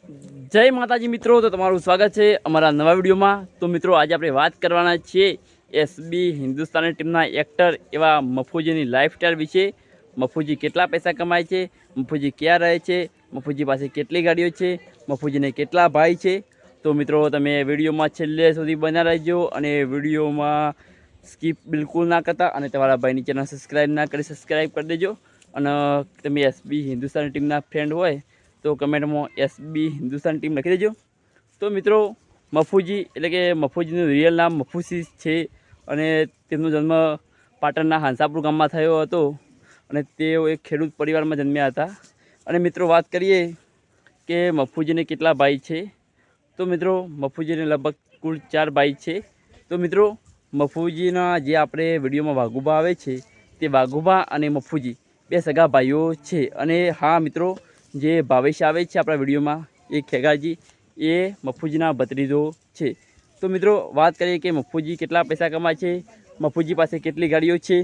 જય માતાજી મિત્રો, તો તમારું સ્વાગત છે અમારા નવા વિડીયોમાં। તો મિત્રો આજે આપણે વાત કરવાના છીએ એસબી હિન્દુસ્તાની ટીમના એક્ટર એવા મફુજીની લાઈફસ્ટાઈલ વિશે। મફુજી કેટલા પૈસા કમાય છે, મફુજી ક્યાં રહે છે, મફુજી પાસે કેટલી ગાડીઓ છે, મફુજીને કેટલા ભાઈ છે। તો મિત્રો તમે વિડીયોમાં છેલ્લે સુધી બન્યા રહેજો અને વિડીયોમાં સ્કીપ બિલકુલ ના કરતા અને તમારા ભાઈની ચેનલ સબસ્ક્રાઈબ ના કરી સબસ્ક્રાઈબ કરી દેજો। અને તમે એસબી હિન્દુસ્તાની ટીમના ફ્રેન્ડ હોય તો કમેન્ટમાં એસબી હિન્દુસ્તાન ટીમ લખી દેજો। તો મિત્રો મફુજી એટલે કે મફુજીનું રિયલ નામ મફુસી છે અને તેમનો જન્મ પાટણના હાંસાપુર ગામમાં થયો હતો અને તેઓ એક ખેડૂત પરિવારમાં જન્મ્યા હતા। અને મિત્રો વાત કરીએ કે મફુજીને કેટલા ભાઈ છે, તો મિત્રો મફુજીને લગભગ કુલ 4 ભાઈ છે। તો મિત્રો મફુજીના જે આપણે વિડીયોમાં વાઘુબા આવે છે તે વાઘુબા અને મફુજી બે સગા ભાઈઓ છે। અને હા મિત્રો, જે ભાવેશ આવે છે આપણા વિડીયોમાં એ ખેગાજી એ મફુજીના ભત્રીજો છે। તો મિત્રો વાત કરીએ કે મફુજી કેટલા પૈસા કમાય છે, મફુજી પાસે કેટલી ગાડીઓ છે।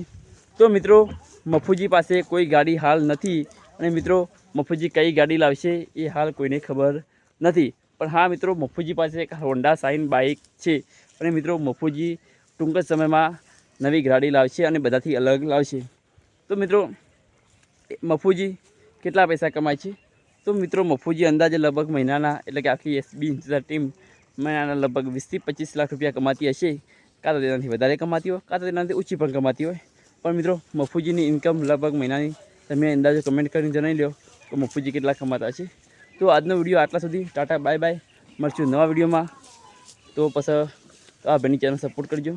તો મિત્રો મફુજી પાસે કોઈ ગાડી હાલ નથી અને મિત્રો મફુજી કઈ ગાડી લાવશે એ હાલ કોઈને ખબર નથી। પણ હા મિત્રો, મફુજી પાસે એક હોન્ડા શાઇન બાઇક છે અને મિત્રો મફુજી ટૂંક જ સમયમાં નવી ગાડી લાવશે અને બધાથી અલગ લાવશે। તો મિત્રો મફુજી કેટલા પૈસા કમાય છે, તો મિત્રો મફુજી અંદાજે લગભગ મહિનાના એટલે કે આખી એસબી ટીમ મહિનાના લગભગ 20 થી 25 લાખ રૂપિયા કમાતી હશે। કાં તો તેનાથી વધારે કમાતી હોય, કાં તો તેનાથી ઓછી પણ કમાતી હોય। પણ મિત્રો મફુજીની ઇન્કમ લગભગ મહિનાની તમે અંદાજો કમેન્ટ કરીને જણાવી લો તો મફુજી કેટલા કમાતા છે। તો આજનો વિડીયો આટલા સુધી, ટાટા બાય બાય, મળશું નવા વિડીયોમાં। તો પછી આ ભાઈની ચેનલ સપોર્ટ કરજો।